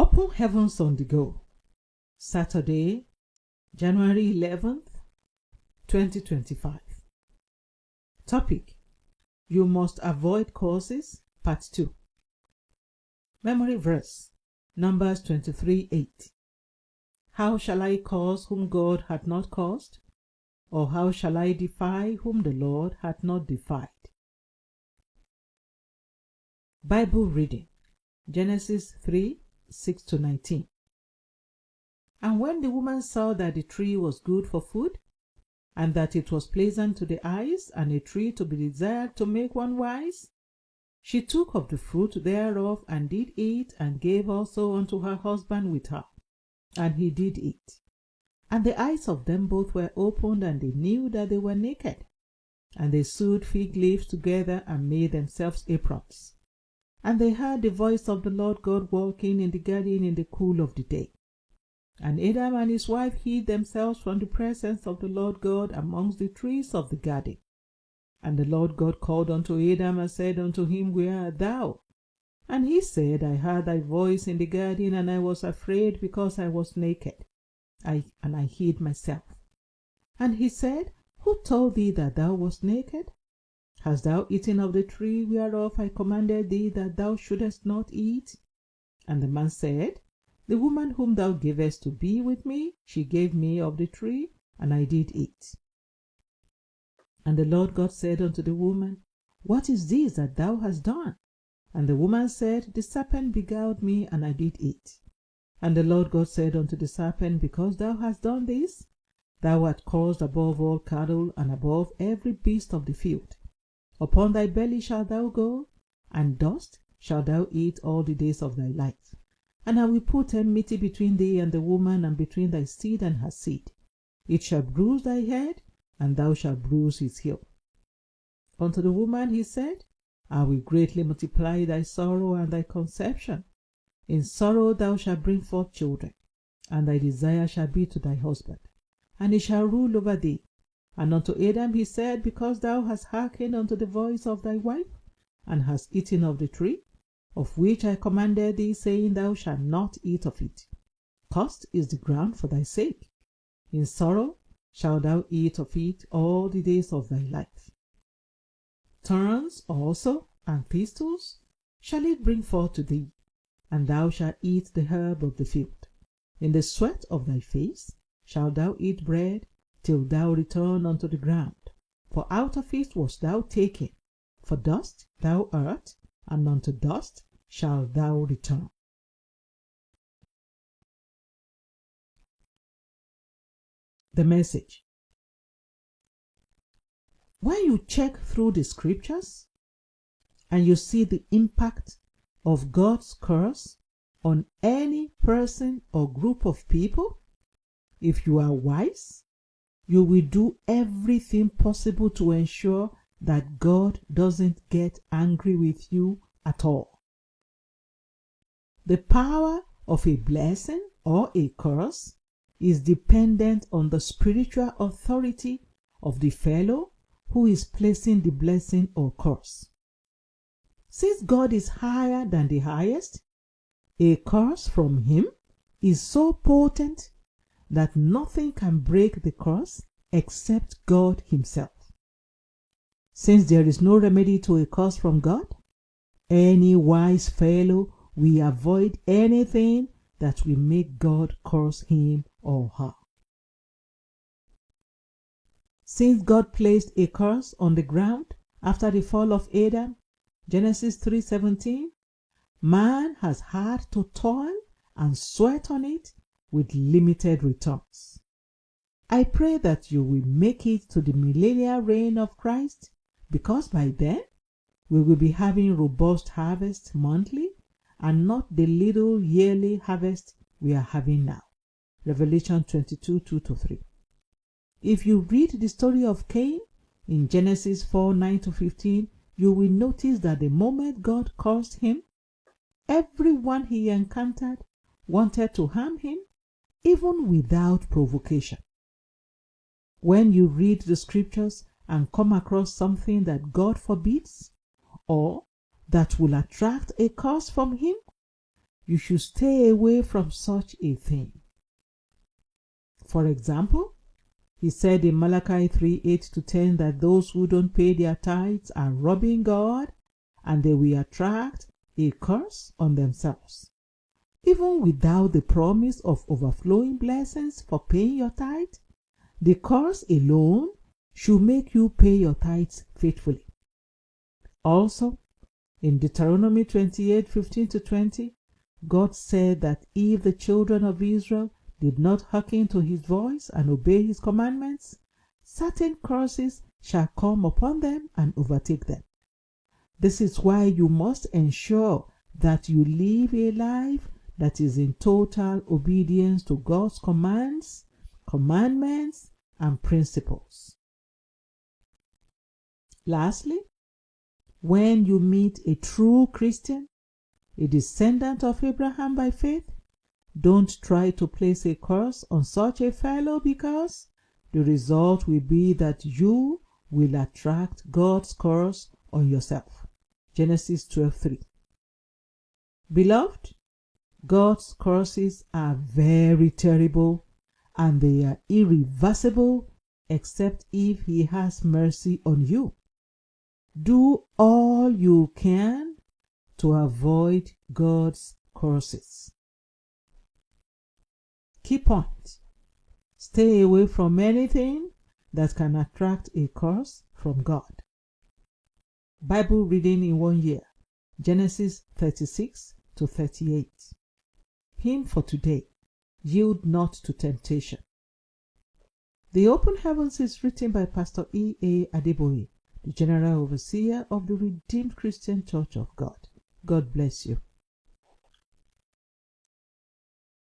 Open Heavens on the Go. Saturday, January 11th, 2025. Topic: You must avoid causes, Part 2. Memory verse: Numbers 23:8. How shall I cause whom God hath not caused? Or how shall I defy whom the Lord hath not defied? Bible reading: Genesis 3:6-19. And when the woman saw that the tree was good for food, and that it was pleasant to the eyes, and a tree to be desired to make one wise, she took of the fruit thereof, and did eat, and gave also unto her husband with her, and he did eat. And the eyes of them both were opened, and they knew that they were naked. And they sewed fig leaves together, and made themselves aprons. And they heard the voice of the Lord God walking in the garden in the cool of the day. And Adam and his wife hid themselves from the presence of the Lord God amongst the trees of the garden. And the Lord God called unto Adam and said unto him, Where art thou? And he said, I heard thy voice in the garden, and I was afraid, because I was naked, and I hid myself. And he said, Who told thee that thou wast naked? Hast thou eaten of the tree whereof I commanded thee that thou shouldest not eat? And the man said, The woman whom thou gavest to be with me, she gave me of the tree, and I did eat. And the Lord God said unto the woman, What is this that thou hast done? And the woman said, The serpent beguiled me, and I did eat. And the Lord God said unto the serpent, Because thou hast done this, thou art cursed above all cattle, and above every beast of the field. Upon thy belly shalt thou go, and dust shalt thou eat all the days of thy life. And I will put enmity between thee and the woman, and between thy seed and her seed. It shall bruise thy head, and thou shalt bruise his heel. Unto the woman he said, I will greatly multiply thy sorrow and thy conception. In sorrow thou shalt bring forth children, and thy desire shall be to thy husband, and he shall rule over thee. And unto Adam he said, Because thou hast hearkened unto the voice of thy wife, and hast eaten of the tree, of which I commanded thee, saying, Thou shalt not eat of it. Cursed is the ground for thy sake. In sorrow shalt thou eat of it all the days of thy life. Thorns also and thistles shall it bring forth to thee, and thou shalt eat the herb of the field. In the sweat of thy face shalt thou eat bread, till thou return unto the ground. For out of it wast thou taken, for dust thou art, and unto dust shalt thou return. The Message. When you check through the scriptures and you see the impact of God's curse on any person or group of people, if you are wise, you will do everything possible to ensure that God doesn't get angry with you at all. The power of a blessing or a curse is dependent on the spiritual authority of the fellow who is placing the blessing or curse. Since God is higher than the highest, a curse from him is so potent that nothing can break the curse except God himself. Since there is no remedy to a curse from God, any wise fellow will avoid anything that will make God curse him or her. Since God placed a curse on the ground after the fall of Adam, Genesis 3:17, man has had to toil and sweat on it with limited returns. I pray that you will make it to the millennial reign of Christ, because by then we will be having robust harvest monthly and not the little yearly harvest we are having now. Revelation 22:2-3. If you read the story of Cain in Genesis 4:9-15, you will notice that the moment God cursed him, everyone he encountered wanted to harm him, even without provocation. When you read the scriptures and come across something that God forbids, or that will attract a curse from him, you should stay away from such a thing. For example, he said in Malachi 3:8-10 that those who don't pay their tithes are robbing God and they will attract a curse on themselves. Even without the promise of overflowing blessings for paying your tithe, the curse alone should make you pay your tithes faithfully. Also, in Deuteronomy 28:15-20, God said that if the children of Israel did not hearken to his voice and obey his commandments, certain curses shall come upon them and overtake them. This is why you must ensure that you live a life that is in total obedience to God's commands, commandments, and principles. Lastly, when you meet a true Christian, a descendant of Abraham by faith, don't try to place a curse on such a fellow, because the result will be that you will attract God's curse on yourself. Genesis 12:3. Beloved, God's curses are very terrible and they are irreversible except if he has mercy on you. Do all you can to avoid God's curses. Key point: stay away from anything that can attract a curse from God. Bible reading in 1 year: Genesis 36-38. Hymn for today: Yield not to temptation. The Open Heavens is written by Pastor E.A. Adeboye, the General Overseer of the Redeemed Christian Church of God. God bless you.